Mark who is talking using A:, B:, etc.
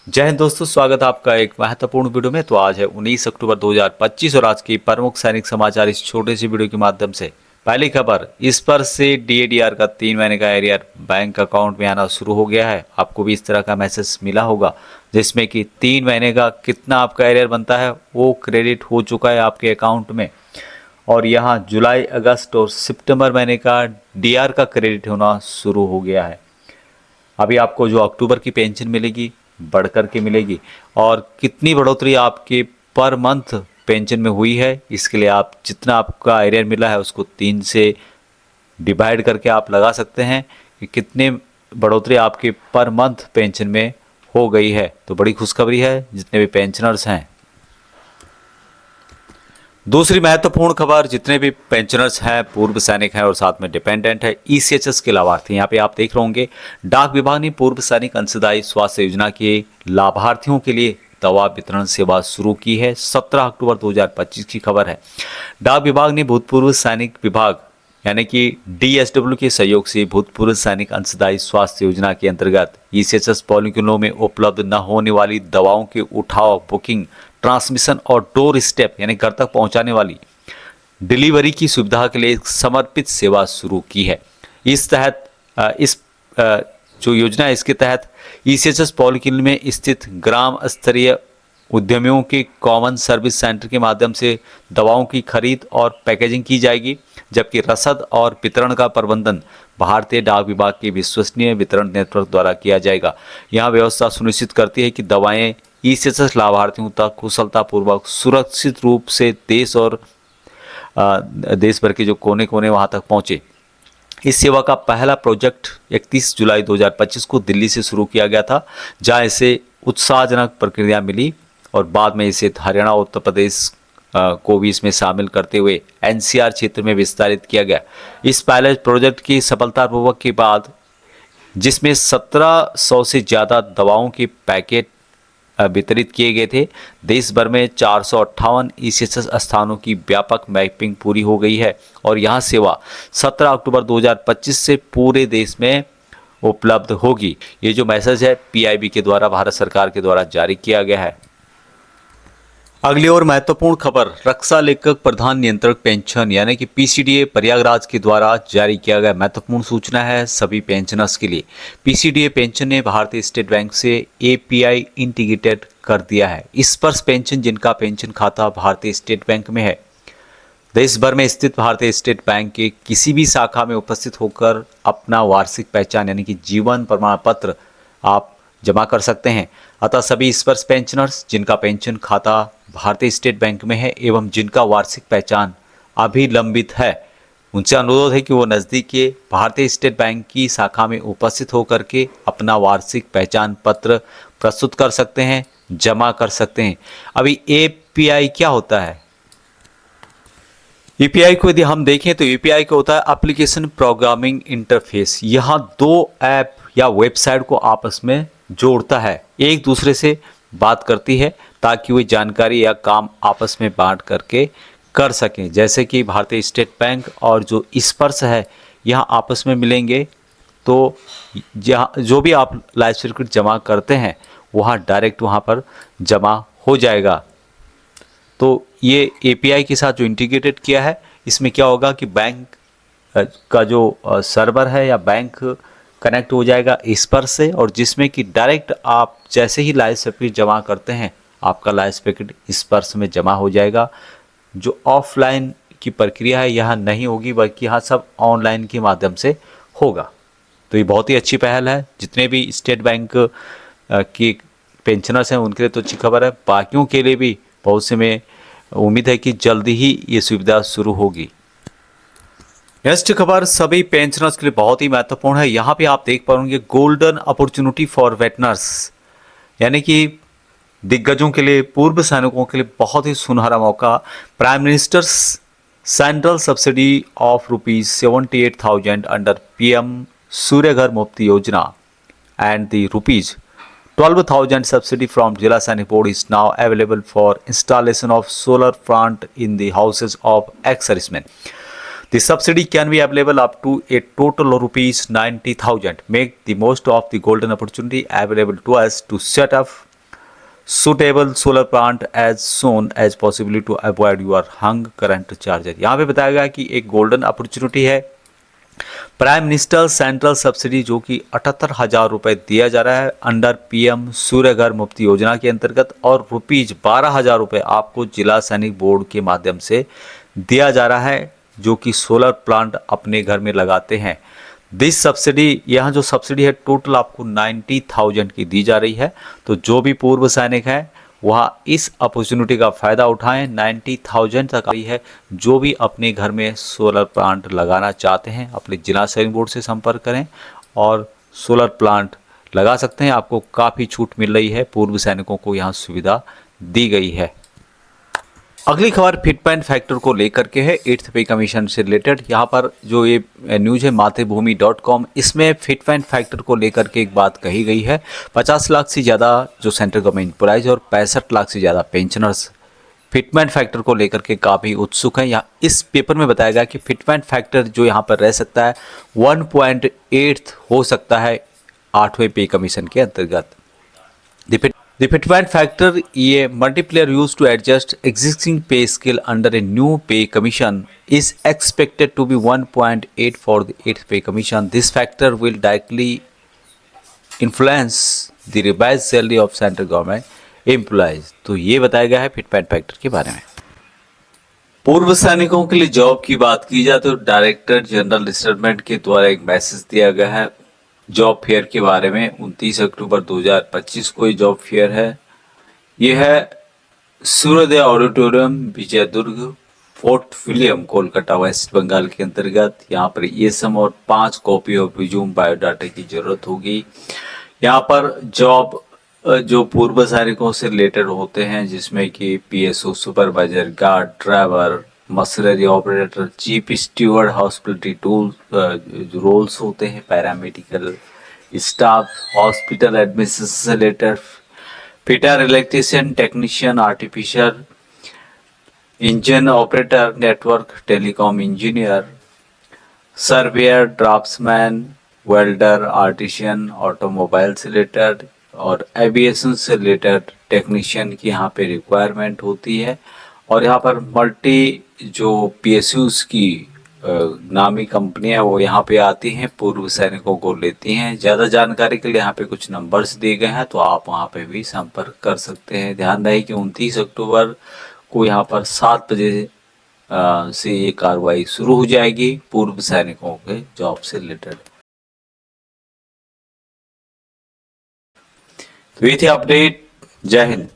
A: जय हिंद दोस्तों, स्वागत है आपका एक महत्वपूर्ण वीडियो में। तो आज है 19 अक्टूबर 2025 और आज की प्रमुख सैनिक समाचार इस छोटे से वीडियो के माध्यम से। पहली खबर, इस पर से डीएडीआर का 3 महीने का एरियर बैंक अकाउंट में आना शुरू हो गया है। आपको भी इस तरह का मैसेज मिला होगा जिसमें कि 3 महीने का कितना आपका एरियर बनता है वो क्रेडिट हो चुका है आपके अकाउंट में। और यहाँ जुलाई, अगस्त और सितंबर महीने का डीआर का क्रेडिट होना शुरू हो गया है। अभी आपको जो अक्टूबर की पेंशन मिलेगी बढ़ कर के मिलेगी, और कितनी बढ़ोतरी आपके पर मंथ पेंशन में हुई है इसके लिए आप जितना आपका एरियर मिला है उसको 3 से डिवाइड करके आप लगा सकते हैं कि कितने बढ़ोतरी आपके पर मंथ पेंशन में हो गई है। तो बड़ी खुशखबरी है जितने भी पेंशनर्स हैं। दूसरी महत्वपूर्ण खबर, जितने भी पेंशनर्स हैं, पूर्व सैनिक हैं और साथ में डिपेंडेंट है, ईसीएचएस के लाभार्थी, यहाँ पे आप देख रहे होंगे डाक विभाग ने पूर्व सैनिक अंशदायी स्वास्थ्य योजना के लाभार्थियों के लिए दवा वितरण सेवा शुरू की है। 17 अक्टूबर 2025 की खबर है। डाक विभाग ने भूतपूर्व सैनिक विभाग यानी कि डीएसडब्ल्यू के सहयोग से भूतपूर्व सैनिक अंशदायी स्वास्थ्य योजना के अंतर्गत ईसीएचएस पॉलिक्लिनिकों में उपलब्ध न होने वाली दवाओं के उठाव, बुकिंग, ट्रांसमिशन और डोर स्टेप यानी घर तक पहुंचाने वाली डिलीवरी की सुविधा के लिए एक समर्पित सेवा शुरू की है। इस तहत जो योजना है इसके तहत ईसीएचएस पॉलिक्लिनिक में स्थित ग्राम स्तरीय उद्यमियों के कॉमन सर्विस सेंटर के माध्यम से दवाओं की खरीद और पैकेजिंग की जाएगी, जबकि रसद और वितरण का प्रबंधन भारतीय डाक विभाग के विश्वसनीय वितरण नेटवर्क द्वारा किया जाएगा। यह व्यवस्था सुनिश्चित करती है कि दवाएं ईसीएचएस लाभार्थियों तक कुशलतापूर्वक सुरक्षित रूप से देश और देश भर के जो कोने कोने वहां तक पहुंचे। इस सेवा का पहला प्रोजेक्ट 31 जुलाई 2025 को दिल्ली से शुरू किया गया था, जहां इसे उत्साहजनक प्रक्रिया मिली और बाद में इसे हरियाणा और उत्तर प्रदेश को भी इसमें शामिल करते हुए एनसीआर क्षेत्र में विस्तारित किया गया। इस पायलट प्रोजेक्ट की सफलतापूर्वक के बाद, जिसमें 1700 से ज़्यादा दवाओं के पैकेट वितरित किए गए थे, देश भर में 458 ईसीएचएस स्थानों की व्यापक मैपिंग पूरी हो गई है और यहां सेवा 17 अक्टूबर 2025 से पूरे देश में उपलब्ध होगी। ये जो मैसेज है पीआईबी के द्वारा, भारत सरकार के द्वारा जारी किया गया है। अगली और महत्वपूर्ण खबर, रक्षा लेखक प्रधान नियंत्रक पेंशन यानी कि पीसीडीए प्रयागराज के द्वारा जारी किया गया महत्वपूर्ण सूचना है सभी पेंशनर्स के लिए। पीसीडीए पेंशन ने भारतीय स्टेट बैंक से एपीआई इंटीग्रेटेड कर दिया है। स्पर्श पेंशन, जिनका पेंशन खाता भारतीय स्टेट बैंक में है, देश भर में स्थित भारतीय स्टेट बैंक के किसी भी शाखा में उपस्थित होकर अपना वार्षिक पहचान यानी कि जीवन प्रमाण पत्र आप जमा कर सकते हैं। अतः सभी स्पर्श पेंशनर्स जिनका पेंशन खाता भारतीय स्टेट बैंक में है एवं जिनका वार्षिक पहचान अभी लंबित है, उनसे अनुरोध है कि वो नज़दीक के भारतीय स्टेट बैंक की शाखा में उपस्थित होकर के अपना वार्षिक पहचान पत्र प्रस्तुत कर सकते हैं, जमा कर सकते हैं। अभी एपीआई क्या होता है? ईपीआई को यदि हम देखें तो ईपीआई को होता है एप्लीकेशन प्रोग्रामिंग इंटरफेस। यहाँ दो ऐप या वेबसाइट को आपस में जोड़ता है, एक दूसरे से बात करती है ताकि वे जानकारी या काम आपस में बांट करके कर सकें। जैसे कि भारतीय स्टेट बैंक और जो स्पर्श है यहाँ आपस में मिलेंगे तो जहाँ जो भी आप लाइफ सर्टिफिकेट जमा करते हैं वहाँ डायरेक्ट वहाँ पर जमा हो जाएगा। तो ये एपीआई के साथ जो इंटीग्रेटेड किया है, इसमें क्या होगा कि बैंक का जो सर्वर है या बैंक कनेक्ट हो जाएगा स्पर्श से, और जिसमें कि डायरेक्ट आप जैसे ही लाइफ सर्टिफिकेट जमा करते हैं आपका लाइफ सर्टिफिकेट स्पर्श में जमा हो जाएगा। जो ऑफलाइन की प्रक्रिया है यहाँ नहीं होगी, बल्कि यहाँ सब ऑनलाइन के माध्यम से होगा। तो ये बहुत ही अच्छी पहल है। जितने भी स्टेट बैंक की पेंशनर्स हैं उनके लिए तो अच्छी खबर है, बाकियों के लिए भी बहुत से में उम्मीद है कि जल्दी ही ये सुविधा शुरू होगी। नेक्स्ट खबर सभी पेंशनर्स के लिए बहुत ही महत्वपूर्ण है। यहाँ पे आप देख पाएंगे गोल्डन अपॉर्चुनिटी फॉर वेटनर्स यानी कि दिग्गजों के लिए, पूर्व सैनिकों के लिए बहुत ही सुनहरा मौका। Prime minister central subsidy of ₹78,000 under PM Surya Ghar Muft Yojana and the ₹12,000 subsidy from Jila Sainik Board is now available for installation of solar plant in the houses of ex-servicemen. The subsidy can be available up to a total of ₹90,000. Make the most of the golden opportunity available to us to set up suitable solar plant as soon as possibility to avoid your hung current charger. यहाँ पे बताया गया कि एक golden opportunity है। Prime minister central subsidy जो कि 78,000 रुपये दिया जा रहा है अंडर पीएम सूर्य घर मुफ्त योजना के अंतर्गत, और रुपीज 12,000 रुपये आपको जिला सैनिक बोर्ड के माध्यम से दिया जा रहा है जो कि सोलर प्लांट अपने घर में लगाते हैं। दिस सब्सिडी, यहाँ जो सब्सिडी है टोटल आपको 90,000 की दी जा रही है। तो जो भी पूर्व सैनिक हैं वह इस अपॉर्चुनिटी का फ़ायदा उठाएं। 90,000 तक आई है। जो भी अपने घर में सोलर प्लांट लगाना चाहते हैं अपने जिला सैनिक बोर्ड से संपर्क करें और सोलर प्लांट लगा सकते हैं। आपको काफ़ी छूट मिल रही है, पूर्व सैनिकों को यहाँ सुविधा दी गई है। अगली खबर फिटमेंट फैक्टर को लेकर के है, 8th पे कमीशन से रिलेटेड। यहाँ पर जो ये न्यूज़ है मातृभूमि.com, इसमें फिटमेंट फैक्टर को लेकर के एक बात कही गई है। 50 लाख से ज़्यादा जो सेंट्रल गवर्नमेंट एम्प्लॉइज और 65 लाख से ज़्यादा पेंशनर्स फिटमेंट फैक्टर को लेकर के काफ़ी उत्सुक हैं। यहाँ इस पेपर में बताया गया कि फिटमेंट फैक्टर जो यहाँ पर रह सकता है 1.8 हो सकता है 8वें पे कमीशन के अंतर्गत। The fitment factor, a multiplier used to adjust existing pay scale under a new pay commission, is expected to be 1.8 for the 8th pay commission. This factor will directly influence the revised salary of central government employees. तो ये बताया गया है fitment factor के बारे में। पूर्व सैनिकों के लिए जॉब की बात की जाए तो डायरेक्टर जनरल रिक्रूटमेंट के द्वारा एक मैसेज दिया गया है जॉब फेयर के बारे में। 29 अक्टूबर 2025 को ये जॉब फेयर है। यह है Suryodaya auditorium, Vijaydurg, fort William, Kolkata, west Bengal के अंतर्गत। यहाँ पर ESM और 5 कॉपी ऑफ रिज्यूम बायोडाटा की जरूरत होगी। यहाँ पर जॉब जो पूर्व सैनिकों से रिलेटेड होते हैं जिसमें कि PSO, supervisor, guard, driver, machinery operator, chief steward, hospitality tool roles होते हैं, paramedical staff, hospital administrator, fitter, electrician, technician, artificial engine operator, network telecom engineer, surveyor, draughtsman, welder, artisan, automobile से रिलेटेड और aviation से related technician की यहाँ पे requirement होती है। और यहाँ पर मल्टी जो PSUs की नामी कंपनियां वो यहाँ पे आती हैं, पूर्व सैनिकों को लेती हैं। ज़्यादा जानकारी के लिए यहाँ पे कुछ नंबर्स दिए गए हैं, तो आप वहाँ पे भी संपर्क कर सकते हैं। ध्यान रहे कि 29 अक्टूबर को यहाँ पर 7 बजे से ये कार्रवाई शुरू हो जाएगी पूर्व सैनिकों के जॉब से रिलेटेड। तो ये थे अपडेट। जय हिंद।